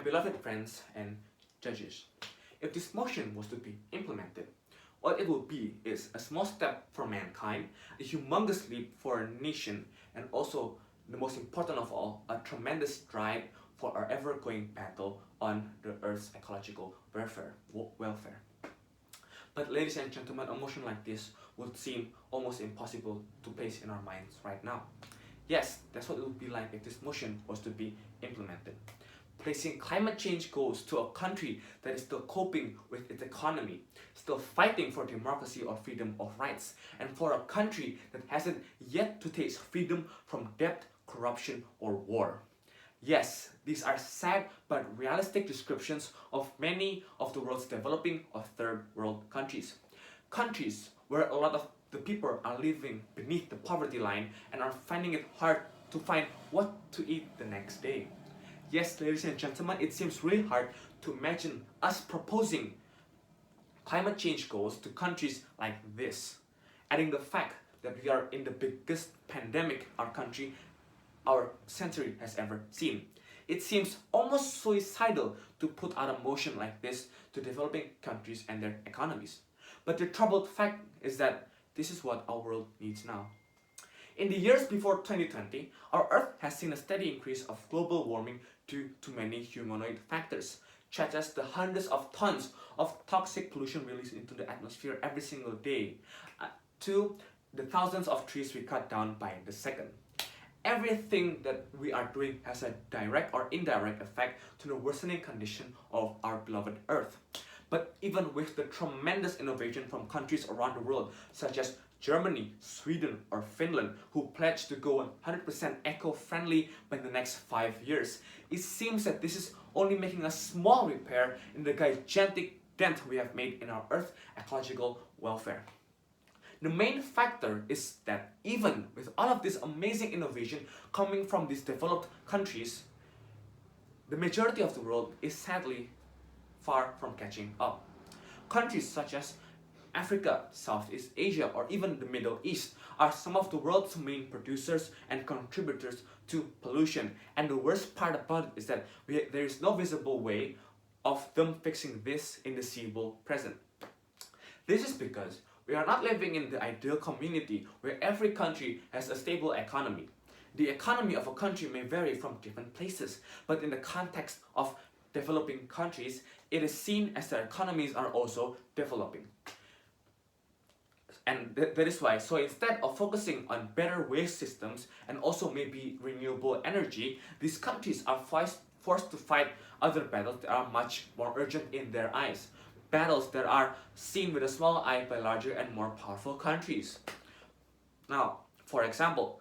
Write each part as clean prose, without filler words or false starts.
beloved friends and judges, if this motion was to be implemented, what it will be is a small step for mankind, a humongous leap for a nation, and also, the most important of all, a tremendous stride for our ever-going battle on the Earth's ecological welfare. But ladies and gentlemen, a motion like this would seem almost impossible to place in our minds right now. Yes, that's what it would be like if this motion was to be implemented. Placing climate change goals to a country that is still coping with its economy, still fighting for democracy or freedom of rights, and for a country that hasn't yet to taste freedom from debt, corruption, or war. Yes, these are sad but realistic descriptions of many of the world's developing or third world countries. Countries where a lot of the people are living beneath the poverty line and are finding it hard to find what to eat the next day. Yes, ladies and gentlemen, it seems really hard to imagine us proposing climate change goals to countries like this, adding the fact that we are in the biggest pandemic our century has ever seen. It seems almost suicidal to put out a motion like this to developing countries and their economies. But the troubled fact is that this is what our world needs now. In the years before 2020, our Earth has seen a steady increase of global warming due to many humanoid factors, such as the hundreds of tons of toxic pollution released into the atmosphere every single day, to the thousands of trees we cut down by the second. Everything that we are doing has a direct or indirect effect to the worsening condition of our beloved Earth. But even with the tremendous innovation from countries around the world, such as Germany, Sweden, or Finland, who pledged to go 100% eco-friendly by the next 5 years, it seems that this is only making a small repair in the gigantic dent we have made in our Earth's ecological welfare. The main factor is that even with all of this amazing innovation coming from these developed countries, the majority of the world is sadly far from catching up. Countries such as Africa, Southeast Asia, or even the Middle East are some of the world's main producers and contributors to pollution. And the worst part about it is that there is no visible way of them fixing this in the seeable present. This is because we are not living in the ideal community where every country has a stable economy. The economy of a country may vary from different places, but in the context of developing countries, it is seen as their economies are also developing. And that is why, so instead of focusing on better waste systems and also maybe renewable energy, these countries are forced to fight other battles that are much more urgent in their eyes. Battles that are seen with a small eye by larger and more powerful countries. Now, for example,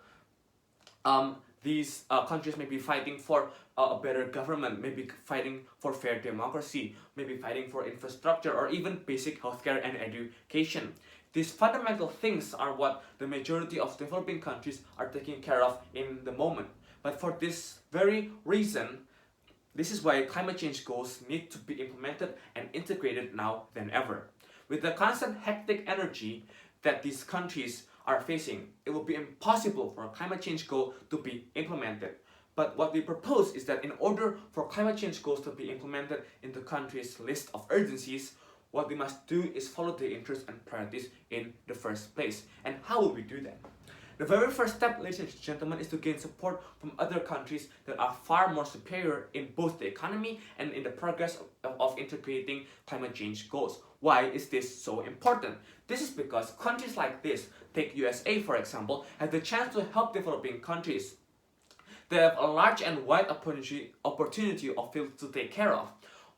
these countries may be fighting for a better government, maybe fighting for fair democracy, maybe fighting for infrastructure or even basic healthcare and education. These fundamental things are what the majority of developing countries are taking care of in the moment. But for this very reason, this is why climate change goals need to be implemented and integrated now than ever. With the constant hectic energy that these countries are facing, it will be impossible for a climate change goal to be implemented. But what we propose is that in order for climate change goals to be implemented in the country's list of urgencies, what we must do is follow the interests and priorities in the first place. And how will we do that? The very first step, ladies and gentlemen, is to gain support from other countries that are far more superior in both the economy and in the progress of integrating climate change goals. Why is this so important? This is because countries like this, take USA for example, have the chance to help developing countries. They have a large and wide opportunity of fields to take care of.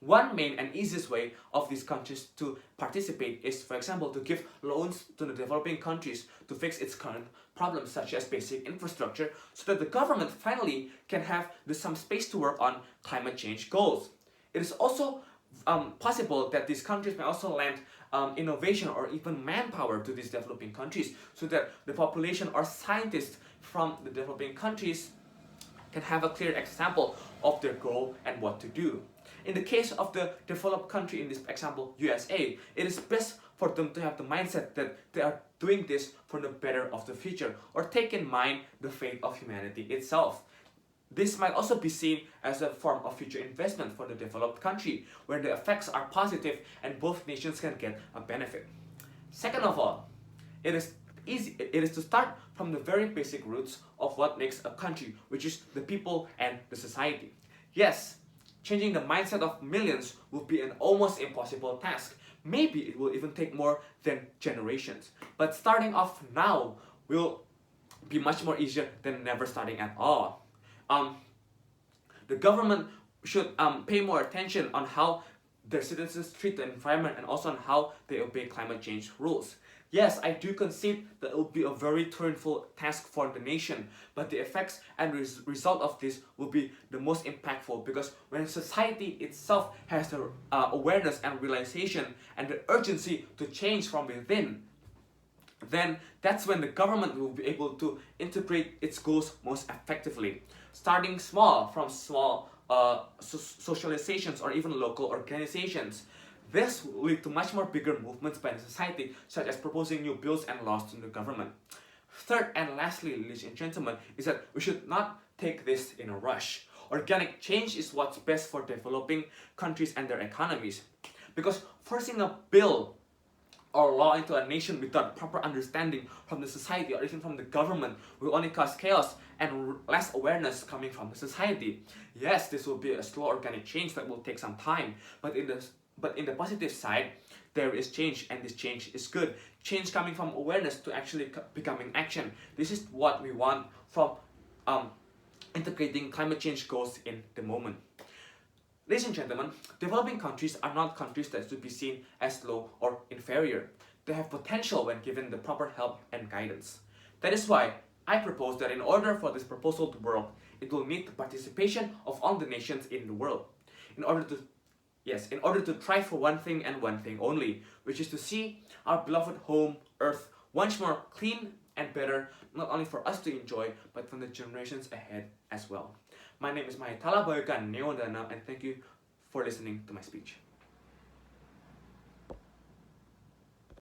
One main and easiest way of these countries to participate is, for example, to give loans to the developing countries to fix its current problems such as basic infrastructure, so that the government finally can have some space to work on climate change goals. It is also possible that these countries may also lend innovation or even manpower to these developing countries, so that the population or scientists from the developing countries can have a clear example of their goal and what to do. In the case of the developed country, in this example USA, it is best for them to have the mindset that they are doing this for the better of the future, or take in mind the fate of humanity itself. This might also be seen as a form of future investment for the developed country, where the effects are positive and both nations can get a benefit. Second of all, it is to start from the very basic roots of what makes a country, which is the people and the society. Yes, changing the mindset of millions will be an almost impossible task. Maybe it will even take more than generations. But starting off now will be much more easier than never starting at all. The government should pay more attention on how their citizens treat the environment and also on how they obey climate change rules. Yes, I do concede that it will be a very toilful task for the nation, but the effects and result of this will be the most impactful, because when society itself has the awareness and realization and the urgency to change from within, then that's when the government will be able to integrate its goals most effectively. Starting small, from small socializations or even local organizations. This will lead to much more bigger movements by the society, such as proposing new bills and laws to the government. Third and lastly, ladies and gentlemen, is that we should not take this in a rush. Organic change is what's best for developing countries and their economies. Because forcing a bill or law into a nation without proper understanding from the society or even from the government will only cause chaos and less awareness coming from the society. Yes, this will be a slow organic change that will take some time, but in the positive side, there is change, and this change is good. Change coming from awareness to actually becoming action. This is what we want from integrating climate change goals in the moment. Ladies and gentlemen, developing countries are not countries that should be seen as low or inferior. They have potential when given the proper help and guidance. That is why I propose that in order for this proposal to work, it will need the participation of all the nations in the world. In order to try for one thing and one thing only, which is to see our beloved home, Earth, once more clean and better, not only for us to enjoy, but for the generations ahead as well. My name is Mahetala, Bhawika, and Wandhana, and thank you for listening to my speech.